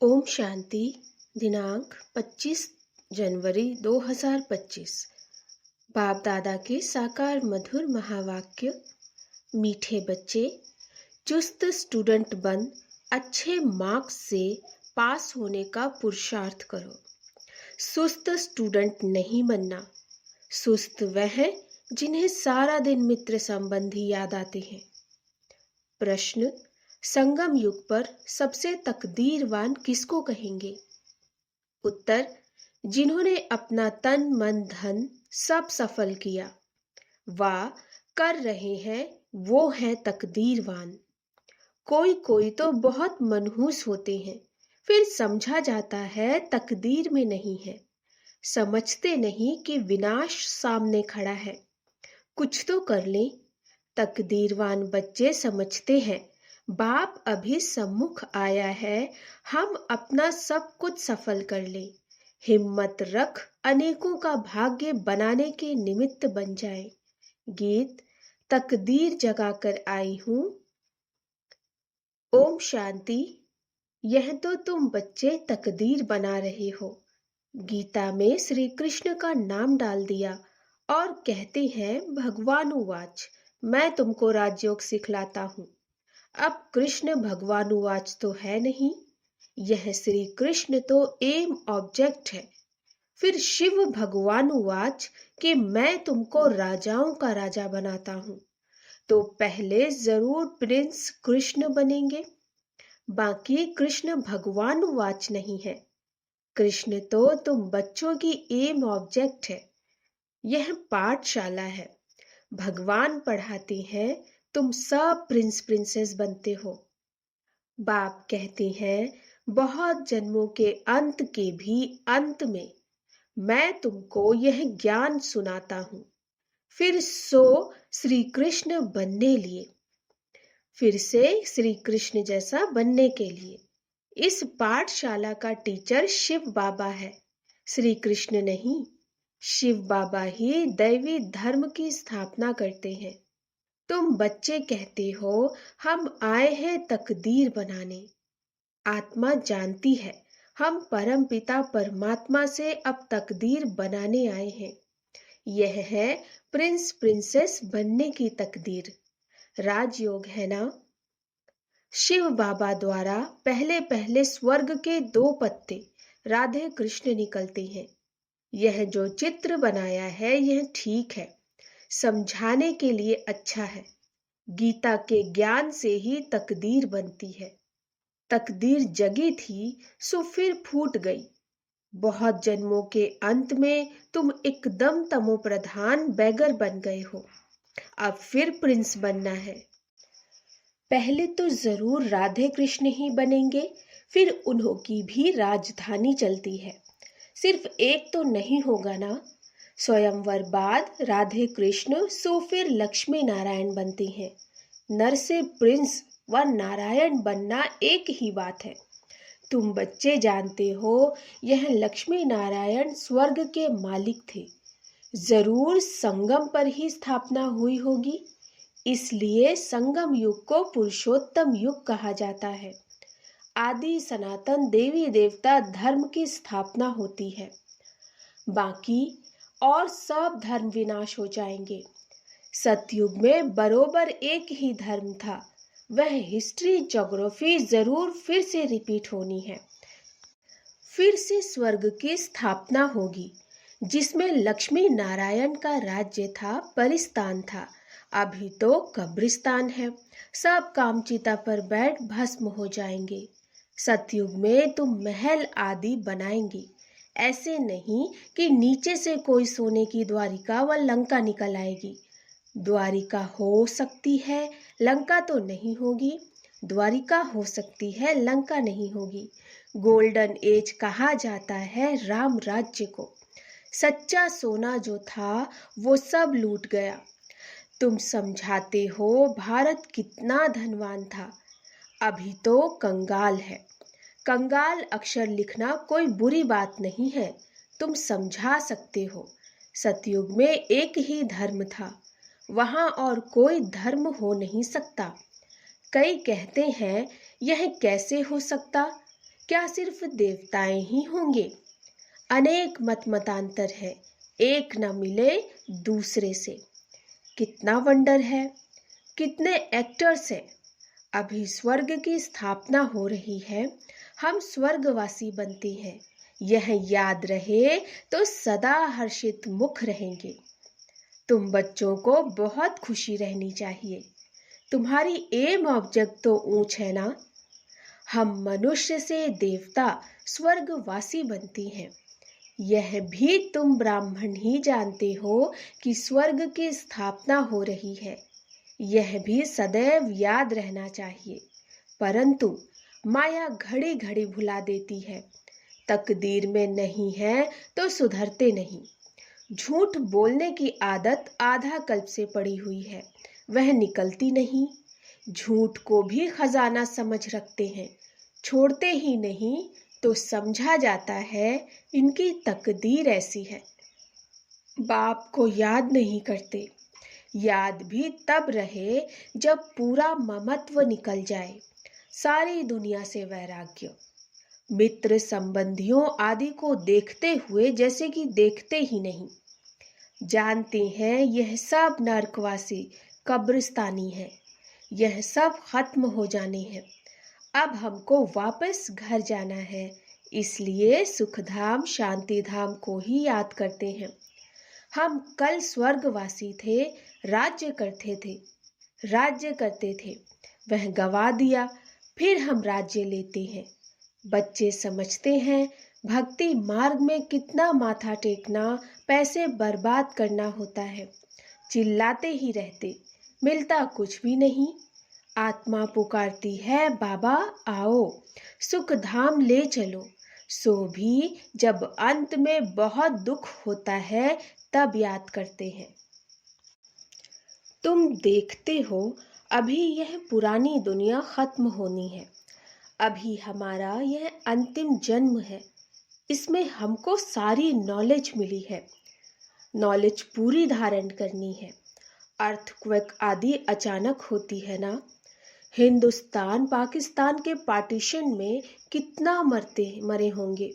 ओम शांति। दिनांक 25 जनवरी 2025। बाप दादा के साकार मधुर महावाक्य। मीठे बच्चे, चुस्त स्टूडेंट बन अच्छे मार्क्स से पास होने का पुरुषार्थ करो। सुस्त स्टूडेंट नहीं बनना। सुस्त वह है जिन्हें सारा दिन मित्र संबंधी याद आते हैं। प्रश्न: संगम युग पर सबसे तकदीरवान किसको कहेंगे? उत्तर: जिन्होंने अपना तन मन धन सब सफल किया वा कर रहे हैं, वो हैं तकदीरवान। कोई कोई तो बहुत मनहूस होते हैं, फिर समझा जाता है तकदीर में नहीं है। समझते नहीं कि विनाश सामने खड़ा है। कुछ तो कर लें। तकदीरवान बच्चे समझते हैं बाप अभी सम्मुख आया है, हम अपना सब कुछ सफल कर लें। हिम्मत रख अनेकों का भाग्य बनाने के निमित्त बन जाए। गीत: तकदीर जगाकर आई हूँ। ओम शांति। यह तो तुम बच्चे तकदीर बना रहे हो। गीता में श्री कृष्ण का नाम डाल दिया और कहते हैं भगवानुवाच, मैं तुमको राजयोग सिखलाता हूँ। अब कृष्ण भगवानुवाच तो है नहीं, यह श्री कृष्ण तो एम ऑब्जेक्ट है। फिर शिव भगवानुवाच कि मैं तुमको राजाओं का राजा बनाता हूँ, तो पहले जरूर प्रिंस कृष्ण बनेंगे। बाकी कृष्ण भगवानुवाच नहीं है। कृष्ण तो तुम बच्चों की एम ऑब्जेक्ट है। यह पाठशाला है, भगवान पढ़ाते हैं, तुम सब प्रिंस प्रिंसेस बनते हो। बाप कहते हैं बहुत जन्मों के अंत के भी अंत में मैं तुमको यह ज्ञान सुनाता हूँ, फिर सो श्री कृष्ण बनने लिए, फिर से श्री कृष्ण जैसा बनने के लिए। इस पाठशाला का टीचर शिव बाबा है, श्री कृष्ण नहीं। शिव बाबा ही दैवी धर्म की स्थापना करते हैं। तुम बच्चे कहते हो हम आए हैं तकदीर बनाने। आत्मा जानती है हम परम पिता परमात्मा से अब तकदीर बनाने आए हैं। यह है प्रिंस प्रिंसेस बनने की तकदीर। राजयोग है ना। शिव बाबा द्वारा पहले पहले स्वर्ग के 2 पत्ते राधे कृष्ण निकलते हैं। यह जो चित्र बनाया है यह ठीक है, समझाने के लिए अच्छा है। गीता के ज्ञान से ही तकदीर बनती है। तकदीर जगी थी सो फिर फूट गई। बहुत जन्मों के अंत में तुम एकदम तमोप्रधान बैगर बन गए हो, अब फिर प्रिंस बनना है। पहले तो जरूर राधे कृष्ण ही बनेंगे, फिर उन्हों की भी राजधानी चलती है। सिर्फ एक तो नहीं होगा ना। स्वयंवर बाद राधे कृष्ण सो फिर लक्ष्मी नारायण बनती हैं। नर से प्रिंस व नारायण बनना एक ही बात है। तुम बच्चे जानते हो यह लक्ष्मी नारायण स्वर्ग के मालिक थे। जरूर संगम पर ही स्थापना हुई होगी, इसलिए संगम युग को पुरुषोत्तम युग कहा जाता है। आदि सनातन देवी देवता धर्म की स्थापना होती है। बाकी और सब धर्म विनाश हो जाएंगे। सतयुग में बरोबर एक ही धर्म था, वह हिस्ट्री ज्योग्राफी जरूर फिर से रिपीट होनी है। फिर से स्वर्ग की स्थापना होगी, जिसमें लक्ष्मी नारायण का राज्य था, परिस्तान था। अभी तो कब्रिस्तान है, सब कामचिता पर बैठ भस्म हो जाएंगे। सतयुग में तुम महल आदि बनाएंगे, ऐसे नहीं कि नीचे से कोई सोने की द्वारिका व लंका निकल आएगी। द्वारिका हो सकती है, लंका तो नहीं होगी। द्वारिका हो सकती है, लंका नहीं होगी। गोल्डन एज कहा जाता है राम राज्य को। सच्चा सोना जो था वो सब लूट गया। तुम समझाते हो भारत कितना धनवान था, अभी तो कंगाल है। कंगाल अक्षर लिखना कोई बुरी बात नहीं है, तुम समझा सकते हो। सतयुग में एक ही धर्म था, वहां और कोई धर्म हो नहीं सकता। कई कहते हैं यह कैसे हो सकता, क्या सिर्फ देवताएं ही होंगे? अनेक मतांतर है, एक न मिले दूसरे से। कितना वंडर है, कितने एक्टर्स हैं। अभी स्वर्ग की स्थापना हो रही है, हम स्वर्गवासी बनते हैं। यह याद रहे तो सदा हर्षित मुख रहेंगे। तुम बच्चों को बहुत खुशी रहनी चाहिए। तुम्हारी एम ऑब्जेक्ट तो ऊंच है ना। हम मनुष्य से देवता स्वर्गवासी बनती हैं। यह भी तुम ब्राह्मण ही जानते हो कि स्वर्ग की स्थापना हो रही है। यह भी सदैव याद रहना चाहिए। परंतु माया घड़ी घड़ी भुला देती है। तकदीर में नहीं है तो सुधरते नहीं। झूठ बोलने की आदत आधा कल्प से पड़ी हुई है, वह निकलती नहीं। झूठ को भी खजाना समझ रखते हैं, छोड़ते ही नहीं। तो समझा जाता है इनकी तकदीर ऐसी है। बाप को याद नहीं करते। याद भी तब रहे जब पूरा ममत्व निकल जाए, सारी दुनिया से वैराग्य। मित्र संबंधियों आदि को देखते हुए जैसे कि देखते ही नहीं। जानते हैं यह सब नरकवासी कब्रिस्तानी है, यह सब खत्म हो जाने हैं। अब हमको वापस घर जाना है, इसलिए सुखधाम शांतिधाम को ही याद करते हैं। हम कल स्वर्गवासी थे, राज्य करते थे, वह गवा दिया, फिर हम राज्य लेते हैं। बच्चे समझते हैं भक्ति मार्ग में कितना माथा टेकना, पैसे बर्बाद करना होता है। चिल्लाते ही रहते, मिलता कुछ भी नहीं। आत्मा पुकारती है, बाबा आओ सुख धाम ले चलो। सो भी जब अंत में बहुत दुख होता है तब याद करते हैं। तुम देखते हो अभी यह पुरानी दुनिया खत्म होनी है। अभी हमारा यह अंतिम जन्म है, इसमें हमको सारी नॉलेज मिली है। नॉलेज पूरी धारण करनी है। अर्थक्वेक आदि अचानक होती है ना। हिंदुस्तान पाकिस्तान के पार्टीशन में कितना मरे होंगे।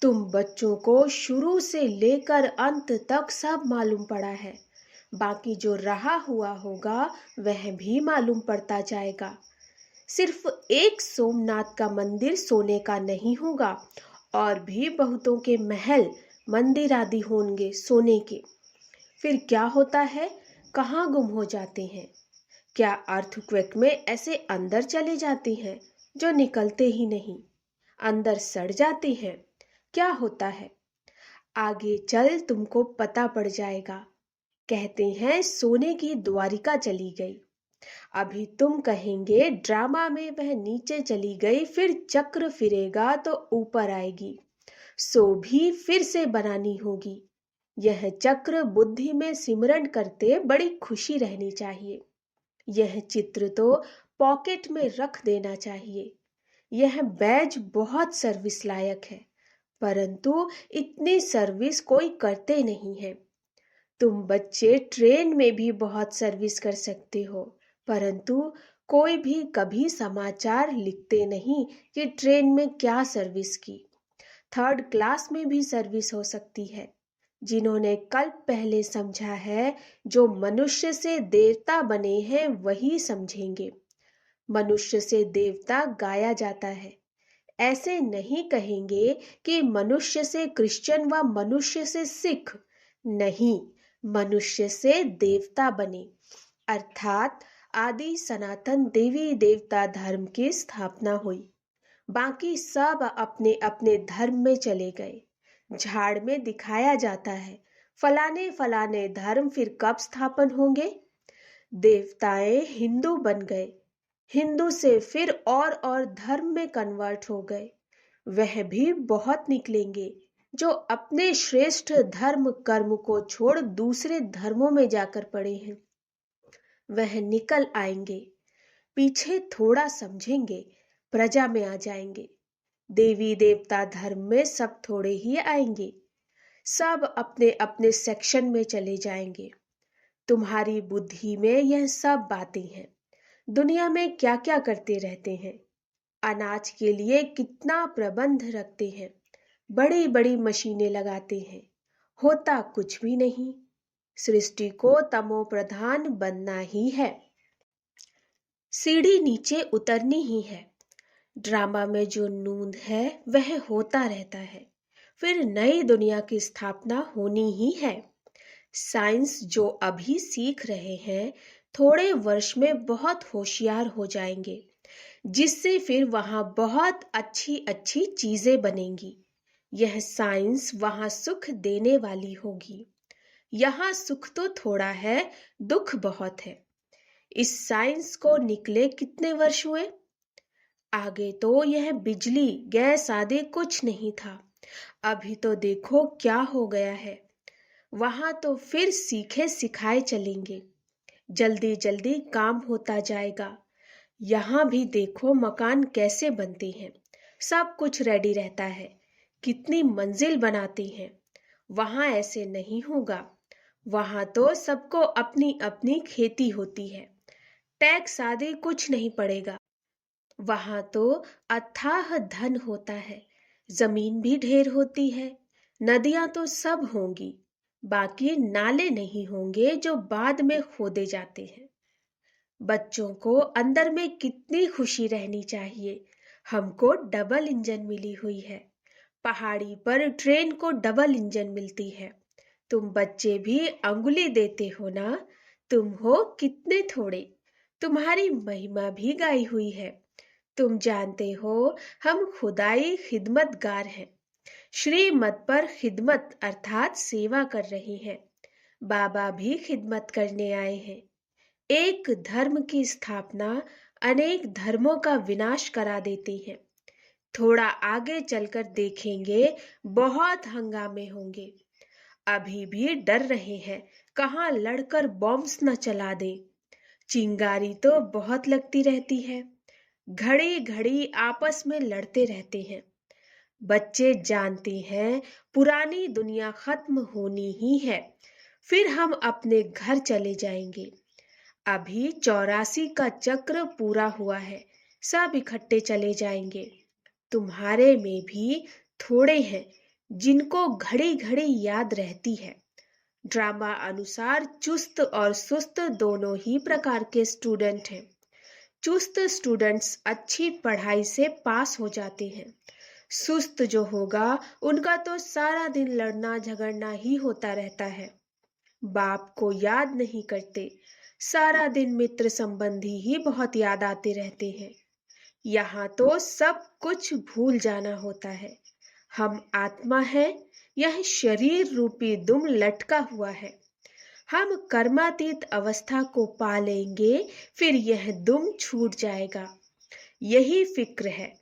तुम बच्चों को शुरू से लेकर अंत तक सब मालूम पड़ा है। बाकी जो रहा हुआ होगा वह भी मालूम पड़ता जाएगा। सिर्फ एक सोमनाथ का मंदिर सोने का नहीं होगा, और भी बहुतों के महल मंदिर आदि होंगे सोने के। फिर क्या होता है, कहाँ गुम हो जाते हैं? क्या अर्थक्वेक में ऐसे अंदर चले जाते हैं जो निकलते ही नहीं, अंदर सड़ जाते हैं? क्या होता है आगे चल तुमको पता पड़ जाएगा। कहते हैं सोने की द्वारिका चली गई। अभी तुम कहेंगे ड्रामा में वह नीचे चली गई, फिर चक्र फिरेगा तो ऊपर आएगी। सो भी फिर से बनानी होगी। यह चक्र बुद्धि में सिमरण करते बड़ी खुशी रहनी चाहिए। यह चित्र तो पॉकेट में रख देना चाहिए। यह बैज बहुत सर्विस लायक है, परंतु इतनी सर्विस कोई करते नहीं है। तुम बच्चे ट्रेन में भी बहुत सर्विस कर सकते हो, परंतु कोई भी कभी समाचार लिखते नहीं कि ट्रेन में क्या सर्विस की। थर्ड क्लास में भी सर्विस हो सकती है। जिन्होंने कल पहले समझा है, जो मनुष्य से देवता बने हैं वही समझेंगे। मनुष्य से देवता गाया जाता है। ऐसे नहीं कहेंगे कि मनुष्य से क्रिश्चियन व मनुष्य से सिख। नहीं, मनुष्य से देवता बने, अर्थात आदि सनातन देवी देवता धर्म की स्थापना हुई। बाकी सब अपने अपने धर्म में चले गए। झाड़ में दिखाया जाता है फलाने फलाने धर्म फिर कब स्थापन होंगे। देवताएं हिंदू बन गए, हिंदू से फिर और धर्म में कन्वर्ट हो गए। वह भी बहुत निकलेंगे जो अपने श्रेष्ठ धर्म कर्म को छोड़ दूसरे धर्मों में जाकर पड़े हैं। वह निकल आएंगे, पीछे थोड़ा समझेंगे, प्रजा में आ जाएंगे। देवी देवता धर्म में सब थोड़े ही आएंगे, सब अपने अपने सेक्शन में चले जाएंगे। तुम्हारी बुद्धि में यह सब बातें हैं। दुनिया में क्या क्या करते रहते हैं। अनाज के लिए कितना प्रबंध रखते हैं, बड़ी बड़ी मशीनें लगाते हैं, होता कुछ भी नहीं। सृष्टि को तमो प्रधान बनना ही है, सीढ़ी नीचे उतरनी ही है। ड्रामा में जो नूंद है वह होता रहता है, फिर नई दुनिया की स्थापना होनी ही है। साइंस जो अभी सीख रहे हैं, थोड़े वर्ष में बहुत होशियार हो जाएंगे, जिससे फिर वहां बहुत अच्छी अच्छी चीजें बनेंगी। यह साइंस वहां सुख देने वाली होगी। यहाँ सुख तो थोड़ा है, दुख बहुत है। इस साइंस को निकले कितने वर्ष हुए? आगे तो यह बिजली गैस आदि कुछ नहीं था, अभी तो देखो क्या हो गया है। वहां तो फिर सीखे सिखाए चलेंगे, जल्दी जल्दी काम होता जाएगा। यहाँ भी देखो मकान कैसे बनते हैं, सब कुछ रेडी रहता है, कितनी मंजिल बनाते हैं। वहां ऐसे नहीं होगा, वहां तो सबको अपनी अपनी खेती होती है, टैक्स आदि कुछ नहीं पड़ेगा। वहां तो अथाह धन होता है, जमीन भी ढेर होती है, नदियां तो सब होंगी, बाकी नाले नहीं होंगे जो बाद में खोदे जाते हैं। बच्चों को अंदर में कितनी खुशी रहनी चाहिए। हमको डबल इंजन मिली हुई है, पहाड़ी पर ट्रेन को डबल इंजन मिलती है। तुम बच्चे भी अंगुली देते हो ना, तुम हो कितने थोड़े, तुम्हारी महिमा भी गाई हुई है। तुम जानते हो हम खुदाई खिदमतगार हैं, श्रीमत पर खिदमत अर्थात सेवा कर रहे हैं। बाबा भी खिदमत करने आए हैं। एक धर्म की स्थापना अनेक धर्मों का विनाश करा देती है। थोड़ा आगे चलकर देखेंगे, बहुत हंगामे होंगे। अभी भी डर रहे हैं, कहाँ लड़कर बॉम्ब्स न चला दे। चिंगारी तो बहुत लगती रहती है, घड़ी घड़ी आपस में लड़ते रहते हैं। बच्चे जानते हैं पुरानी दुनिया खत्म होनी ही है, फिर हम अपने घर चले जाएंगे। अभी 84 का चक्र पूरा हुआ है, सब इकट्ठे चले जाएंगे। तुम्हारे में भी थोड़े हैं जिनको घड़ी घड़ी याद रहती है। ड्रामा अनुसार चुस्त और सुस्त दोनों ही प्रकार के स्टूडेंट हैं। चुस्त स्टूडेंट्स अच्छी पढ़ाई से पास हो जाते हैं। सुस्त जो होगा उनका तो सारा दिन लड़ना झगड़ना ही होता रहता है, बाप को याद नहीं करते, सारा दिन मित्र संबंधी ही बहुत याद आते रहते हैं। यहाँ तो सब कुछ भूल जाना होता है। हम आत्मा है, यह शरीर रूपी दुम लटका हुआ है। हम कर्मातीत अवस्था को पा लेंगे, फिर यह दुम छूट जाएगा। यही फिक्र है,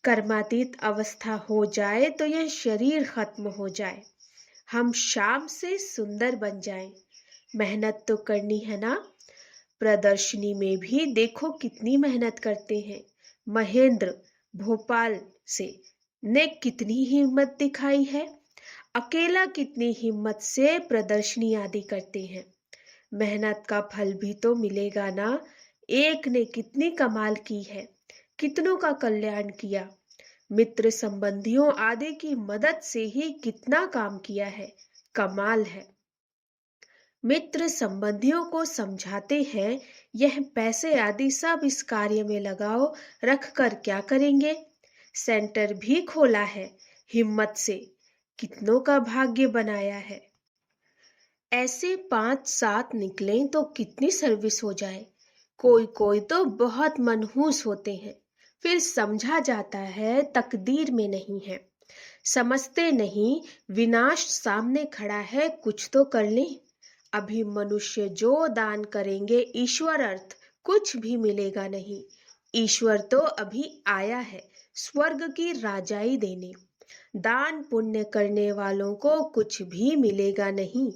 कर्मातीत अवस्था हो जाए तो यह शरीर खत्म हो जाए, हम शाम से सुंदर बन जाएं। मेहनत तो करनी है ना। प्रदर्शनी में भी देखो कितनी मेहनत करते हैं। महेंद्र भोपाल से ने कितनी हिम्मत दिखाई है, अकेला कितनी हिम्मत से प्रदर्शनी आदि करते हैं। मेहनत का फल भी तो मिलेगा ना। एक ने कितनी कमाल की है, कितनों का कल्याण किया, मित्र संबंधियों आदि की मदद से ही कितना काम किया है, कमाल है। मित्र संबंधियों को समझाते हैं, यह पैसे आदि सब इस कार्य में लगाओ, रख कर क्या करेंगे। सेंटर भी खोला है, हिम्मत से कितनों का भाग्य बनाया है। ऐसे 5-7 निकलें तो कितनी सर्विस हो जाए। कोई कोई तो बहुत मनहूस होते हैं, फिर समझा जाता है तकदीर में नहीं है। समझते नहीं, विनाश सामने खड़ा है, कुछ तो कर लें। अभी मनुष्य जो दान करेंगे ईश्वर अर्थ कुछ भी मिलेगा नहीं। ईश्वर तो अभी आया है स्वर्ग की राजाई देने। दान पुण्य करने वालों को कुछ भी मिलेगा नहीं।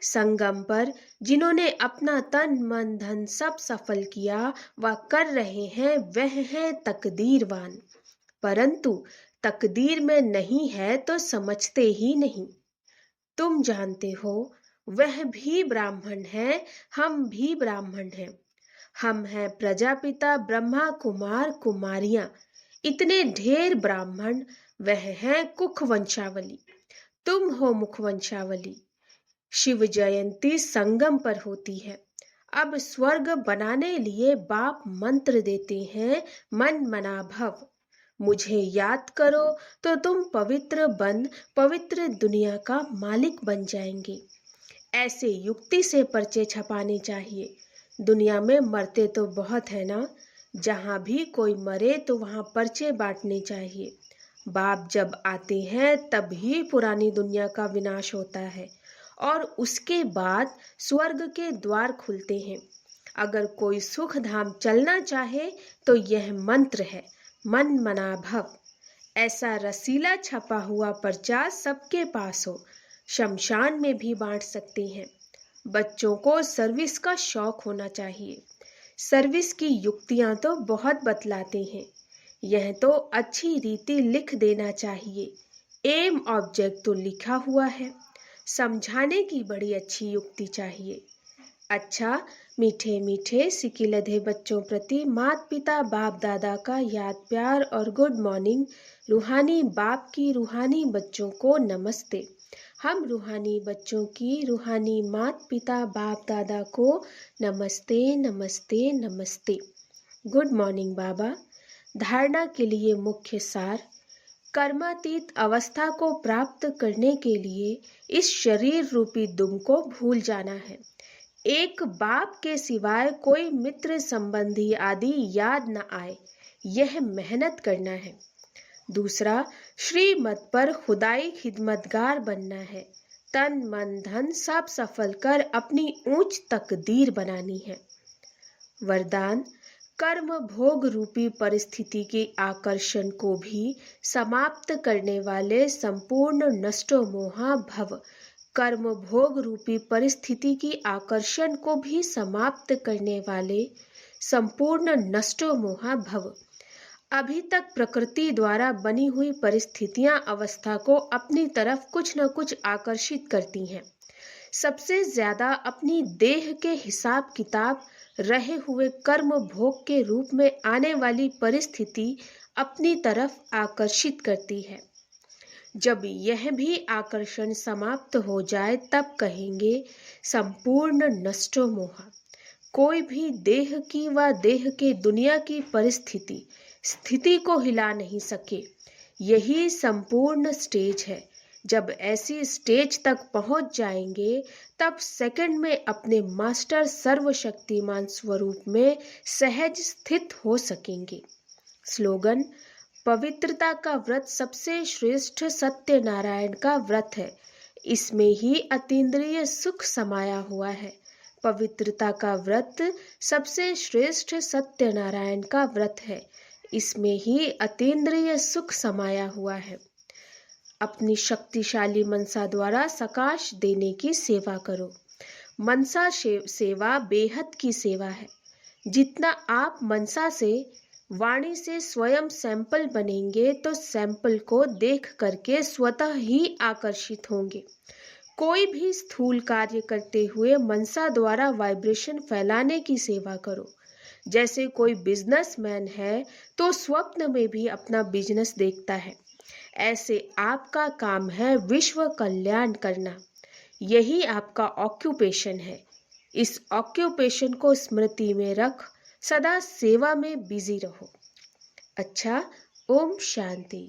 संगम पर जिन्होंने अपना तन मन धन सब सफल किया व कर रहे हैं, वह है तकदीरवान। परंतु तकदीर में नहीं है तो समझते ही नहीं। तुम जानते हो वह भी ब्राह्मण है, हम भी ब्राह्मण हैं। हम हैं प्रजापिता ब्रह्मा कुमार कुमारियां, इतने ढेर ब्राह्मण, वह हैं कुख वंशावली, तुम हो मुख वंशावली। शिव जयंती संगम पर होती है। अब स्वर्ग बनाने लिए बाप मंत्र देते हैं, मन मना भव। मुझे याद करो तो तुम पवित्र बन पवित्र दुनिया का मालिक बन जाएंगे। ऐसे युक्ति से पर्चे छपाने चाहिए। दुनिया में मरते तो बहुत है ना, जहाँ भी कोई मरे तो वहाँ पर्चे बांटने चाहिए। बाप जब आते हैं तब ही पुरानी दुनिया का विनाश होता है और उसके बाद स्वर्ग के द्वार खुलते हैं। अगर कोई सुख धाम चलना चाहे तो यह मंत्र है, मन मना भव। ऐसा रसीला छपा हुआ पर्चा सबके पास हो, शमशान में भी बांट सकते हैं। बच्चों को सर्विस का शौक होना चाहिए। सर्विस की युक्तियां तो बहुत बतलाते हैं, यह तो अच्छी रीति लिख देना चाहिए। एम ऑब्जेक्ट तो लिखा हुआ है, समझाने की बड़ी अच्छी युक्ति चाहिए। अच्छा, मीठे मीठे सिकिलधे बच्चों प्रति माता पिता बाप दादा का याद प्यार और गुड मॉर्निंग। रूहानी बाप की रूहानी बच्चों को नमस्ते। हम रूहानी बच्चों की रूहानी माता पिता बाप दादा को नमस्ते नमस्ते नमस्ते। गुड मॉर्निंग बाबा। धारणा के लिए मुख्य सार, कर्मातीत अवस्था को प्राप्त करने के लिए इस शरीर रूपी दुम को भूल जाना है। एक बाप के सिवाय कोई मित्र संबंधी आदि याद न आए, यह मेहनत करना है। दूसरा, श्रीमत पर खुदाई खिदमतगार बनना है। तन मन धन सब सफल कर अपनी ऊंच तकदीर बनानी है। वरदान, कर्म भोग रूपी परिस्थिति के आकर्षण को भी समाप्त करने वाले संपूर्ण नष्टो मोहा भव। कर्म भोग रूपी परिस्थिति की आकर्षण को भी समाप्त करने वाले संपूर्ण नष्टो मोहा भव। अभी तक प्रकृति द्वारा बनी हुई परिस्थितियां अवस्था को अपनी तरफ कुछ न कुछ आकर्षित करती हैं। सबसे ज्यादा अपनी देह के हिसाब किताब रहे हुए कर्म भोग के रूप में आने वाली परिस्थिति अपनी तरफ आकर्षित करती है। जब यह भी आकर्षण समाप्त हो जाए तब कहेंगे संपूर्ण नष्टो मोहा। कोई भी देह की व देह के दुनिया की परिस्थिति स्थिति को हिला नहीं सके। यही संपूर्ण स्टेज है। जब ऐसी स्टेज तक पहुंच जाएंगे तब सेकंड में अपने मास्टर सर्वशक्तिमान स्वरूप में सहज स्थित हो सकेंगे। स्लोगन, पवित्रता का व्रत सबसे श्रेष्ठ सत्यनारायण का व्रत है। इसमें ही अतीन्द्रिय सुख समाया हुआ है। पवित्रता का व्रत सबसे श्रेष्ठ सत्यनारायण का व्रत है। इसमें ही अतीन्द्रिय सुख समाया हुआ है। अपनी शक्तिशाली मनसा द्वारा सकाश देने की सेवा करो। मनसा सेवा बेहद की सेवा है। जितना आप मनसा से वाणी से स्वयं सैंपल बनेंगे तो सैंपल को देख करके स्वतः ही आकर्षित होंगे। कोई भी स्थूल कार्य करते हुए मनसा द्वारा वाइब्रेशन फैलाने की सेवा करो। जैसे कोई बिजनेसमैन है तो स्वप्न में भी अपना बिजनेस देखता है, ऐसे आपका काम है विश्व कल्याण करना। यही आपका ऑक्यूपेशन है। इस ऑक्यूपेशन को स्मृति में रख सदा सेवा में बिजी रहो। अच्छा, ओम शांति।